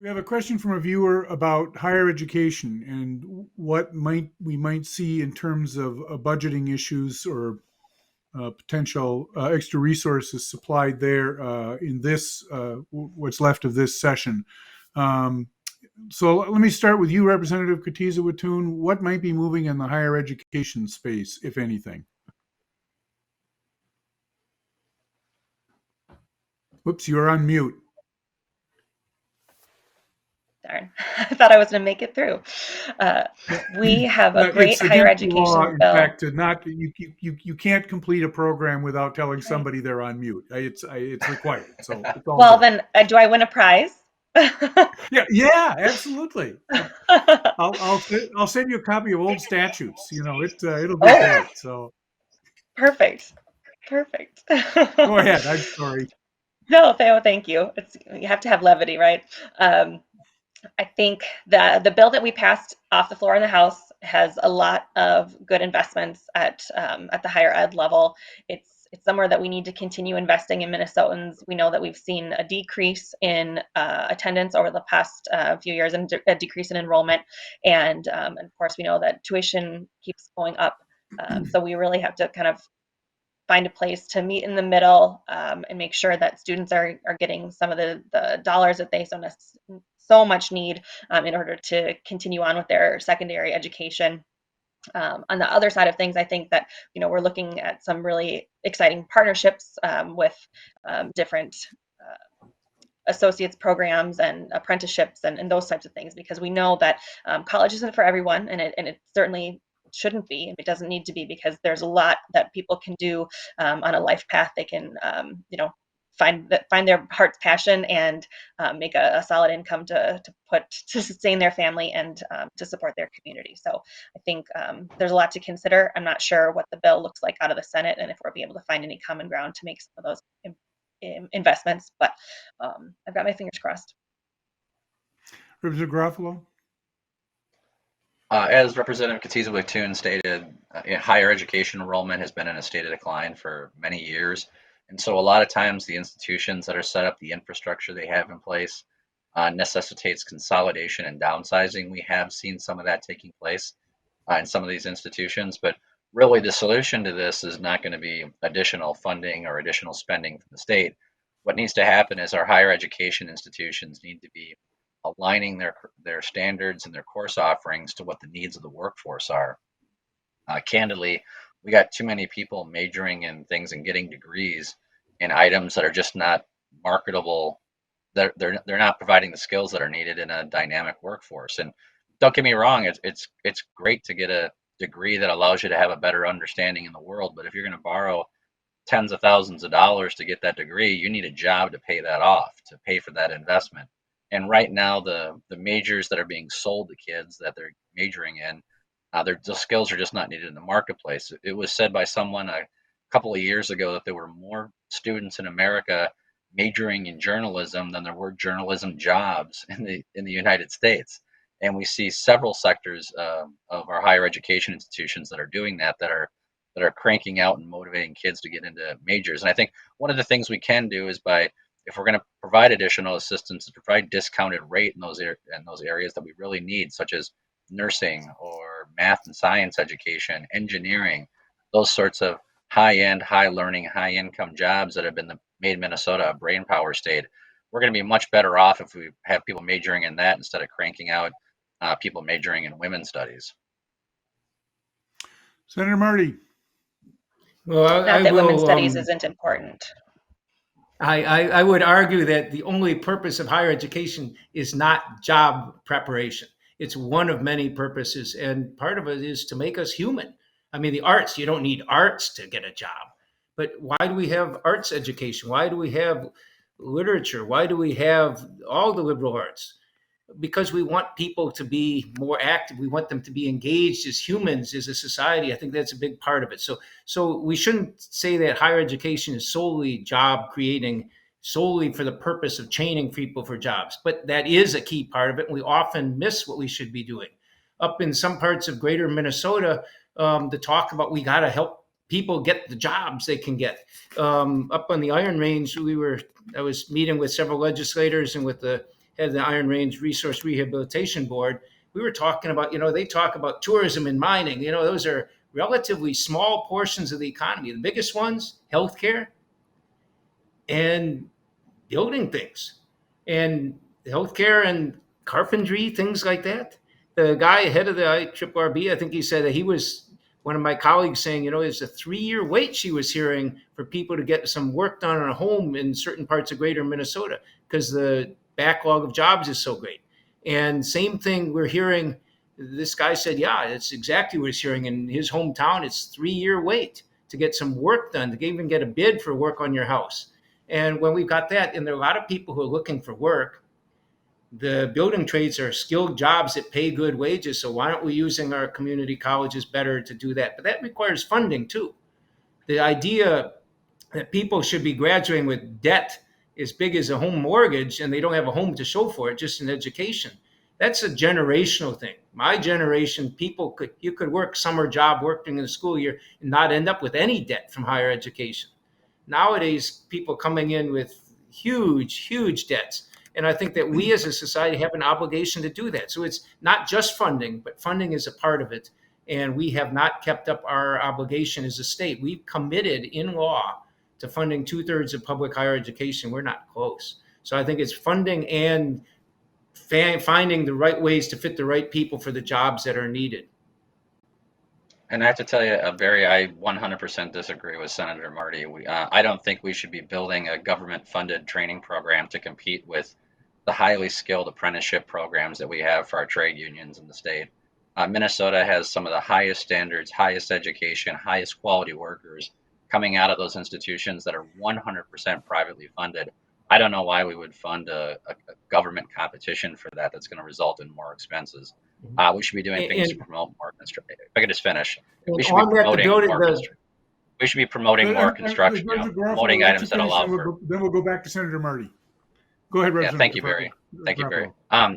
We have a question from a viewer about higher education and what we might see in terms of budgeting issues or potential extra resources supplied there in this what's left of this session. Um, so let me start with you, Representative Kotyza-Witthuhn. What might be moving in the higher education space, if anything? Whoops, you're on mute. Darn, I thought I was going to make it through. Uh, we have a great It's higher against the law, education in bill. fact, to not you can't complete a program without telling somebody they're on mute. It's required, so it's all Well, good. then, do I win a prize? Yeah, yeah, absolutely. I'll send you a copy of old statutes. It'll be Oh, great. So perfect. Perfect. go ahead. I'm sorry. No, thank you. You have to have levity, right? Um, I think the bill that we passed off the floor in the House has a lot of good investments at the higher ed level. It's somewhere that we need to continue investing in Minnesotans. We know that we've seen a decrease in attendance over the past few years and a decrease in enrollment, and of course we know that tuition keeps going up. So we really have to kind of find a place to meet in the middle, and make sure that students are getting some of the dollars that they so much need, in order to continue on with their secondary education. On the other side of things, I think that we're looking at some really exciting partnerships, with different associates programs and apprenticeships and those types of things, because we know that college isn't for everyone, and it certainly shouldn't be. It doesn't need to be, because there's a lot that people can do on a life path. They can find their heart's passion and make a solid income to sustain their family and to support their community. So I think there's a lot to consider. I'm not sure what the bill looks like out of the Senate, and if we'll be able to find any common ground to make some of those investments, but I've got my fingers crossed. Representative Garofalo. As Representative Kotyza-Witthuhn stated, higher education enrollment has been in a state of decline for many years. And so a lot of times the institutions that are set up, the infrastructure they have in place, necessitates consolidation and downsizing. We have seen some of that taking place in some of these institutions, but really the solution to this is not going to be additional funding or additional spending from the state. What needs to happen is our higher education institutions need to be aligning their standards and their course offerings to what the needs of the workforce are. Candidly, we got too many people majoring in things and getting degrees in items that are just not marketable. They're not providing the skills that are needed in a dynamic workforce. And don't get me wrong, it's great to get a degree that allows you to have a better understanding in the world. But if you're going to borrow tens of thousands of dollars to get that degree, you need a job to pay that off, to pay for that investment. And right now, the majors that are being sold to kids that they're majoring in, the skills are just not needed in the marketplace. It was said by someone a couple of years ago that there were more students in America majoring in journalism than there were journalism jobs in the United States. And we see several sectors of our higher education institutions that are doing that are cranking out and motivating kids to get into majors. And I think one of the things we can do is by if we're going to provide additional assistance, to provide discounted rate in those areas that we really need, such as nursing or math and science education, engineering, those sorts of high end, high learning, high income jobs that have made Minnesota a brain power state. We're going to be much better off if we have people majoring in that instead of cranking out people majoring in women's studies. Senator Marty. Well, Not I that women's will. studies isn't important. I would argue that the only purpose of higher education is not job preparation. It's one of many purposes, and part of it is to make us human. I mean, the arts, you don't need arts to get a job. But why do we have arts education? Why do we have literature? Why do we have all the liberal arts? Because we want people to be more active. We want them to be engaged as humans, as a society. I think that's a big part of it. So we shouldn't say that higher education is solely job creating, solely for the purpose of training people for jobs. But that is a key part of it. And we often miss what we should be doing. Up in some parts of greater Minnesota, the talk about we got to help people get the jobs they can get. Up on the Iron Range, I was meeting with several legislators and with the head of the Iron Range Resource Rehabilitation Board, we were talking about, they talk about tourism and mining. Those are relatively small portions of the economy. The biggest ones, healthcare and building things, and healthcare and carpentry, things like that. The guy head of the IRRB, I think he said that he was one of my colleagues saying, there's a 3-year wait she was hearing for people to get some work done on a home in certain parts of greater Minnesota because the backlog of jobs is so great. And same thing we're hearing, this guy said, yeah, that's exactly what he's hearing in his hometown. It's 3-year wait to get some work done, to even get a bid for work on your house. And when we've got that, and there are a lot of people who are looking for work, the building trades are skilled jobs that pay good wages. So why aren't we using our community colleges better to do that? But that requires funding too. The idea that people should be graduating with debt as big as a home mortgage and they don't have a home to show for it, just an education, that's a generational thing. My generation, you could work summer job working in the school year and not end up with any debt from higher education. Nowadays, people coming in with huge debts. And I think that we as a society have an obligation to do that. So it's not just funding, but funding is a part of it. And we have not kept up our obligation as a state. We've committed in law to funding 2/3 of public higher education. We're not close. So I think it's funding and finding the right ways to fit the right people for the jobs that are needed. And I have to tell you, I 100% disagree with Senator Marty. I don't think we should be building a government-funded training program to compete with the highly skilled apprenticeship programs that we have for our trade unions in the state. Minnesota has some of the highest standards, highest education, highest quality workers coming out of those institutions that are 100% privately funded. I don't know why we would fund a government competition for that. That's going to result in more expenses. We should be doing things to promote more construction. If I could just finish, we should be promoting more construction. Promoting items that allow for. Then we'll go back to Senator Marty. Go ahead, Representative. Yeah, thank you, Barry. Thank you, Barry.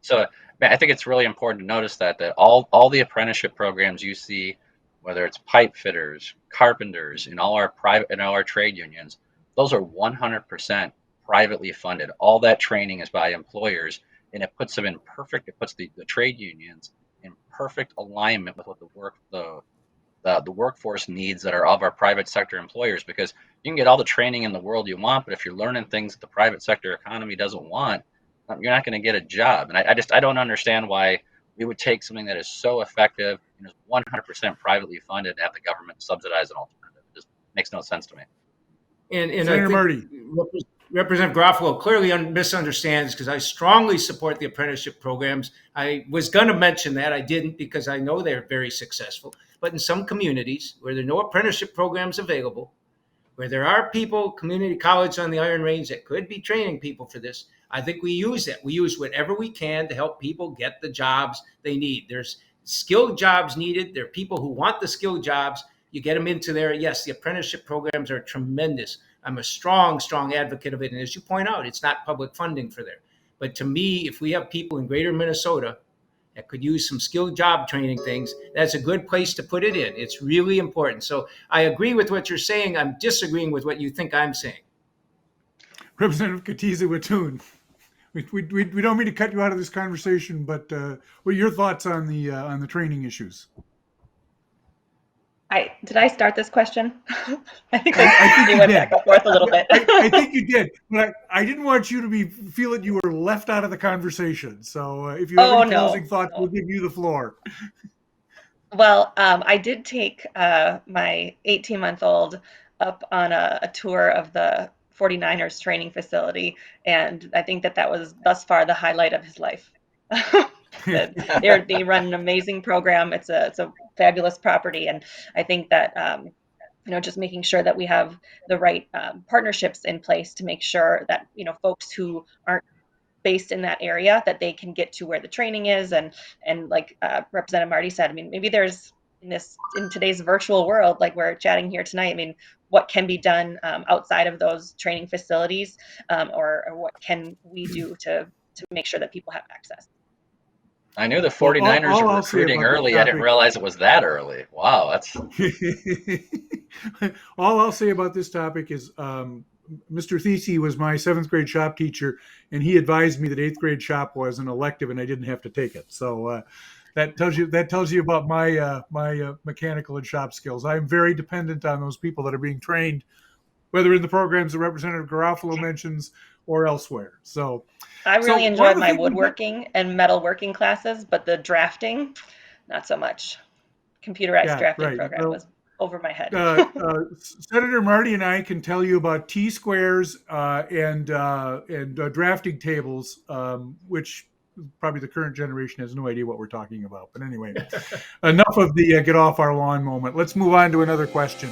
So I think it's really important to notice that all the apprenticeship programs you see, whether it's pipe fitters, carpenters, in all our trade unions, those are 100% privately funded. All that training is by employers, and it puts the trade unions in perfect alignment with what the workforce needs that are of our private sector employers, because you can get all the training in the world you want, but if you're learning things that the private sector economy doesn't want, you're not going to get a job. And I don't understand why we would take something that is so effective and is 100% privately funded and have the government subsidize an alternative. It just makes no sense to me. And Senator Marty. Representative Garofalo clearly misunderstands, because I strongly support the apprenticeship programs. I was going to mention that. I didn't, because I know they're very successful. But in some communities where there are no apprenticeship programs available, where there are people, community college on the Iron Range that could be training people for this, I think we use that. We use whatever we can to help people get the jobs they need. There's skilled jobs needed. There are people who want the skilled jobs. You get them into there. Yes, the apprenticeship programs are tremendous. I'm a strong advocate of it. And as you point out, it's not public funding for there. But to me, if we have people in greater Minnesota that could use some skilled job training things, that's a good place to put it in. It's really important. So I agree with what you're saying. I'm disagreeing with what you think I'm saying. Representative Kotyza-Witthuhn, we don't mean to cut you out of this conversation, but what are your thoughts on the training issues? Did I start this question? I think we went back and forth a little bit. I think you did, but I didn't want you to feel that you were left out of the conversation. So if you have any closing thoughts, we'll give you the floor. Well, I did take my 18-month-old up on a tour of the 49ers training facility, and I think that was thus far the highlight of his life. They run an amazing program. It's a fabulous property, and I think that just making sure that we have the right partnerships in place to make sure that folks who aren't based in that area, that they can get to where the training is, and like Representative Marty said, I mean, maybe there's in today's virtual world, like we're chatting here tonight, I mean, what can be done outside of those training facilities, or what can we do to make sure that people have access? I knew the 49ers were recruiting early. I didn't realize it was that early. Wow, that's. All I'll say about this topic is Mr. Thesey was my 7th grade shop teacher, and he advised me that 8th grade shop was an elective and I didn't have to take it. So that tells you about my mechanical and shop skills. I'm very dependent on those people that are being trained, whether in the programs that Representative Garofalo mentions or elsewhere. So I really one of enjoyed the my things we woodworking and metalworking classes, but the drafting, not so much. Computerized yeah, drafting right. program Well, was over my head. Senator Marty and I can tell you about T-squares and drafting tables, which probably the current generation has no idea what we're talking about. But anyway, enough of the get off our lawn moment. Let's move on to another question.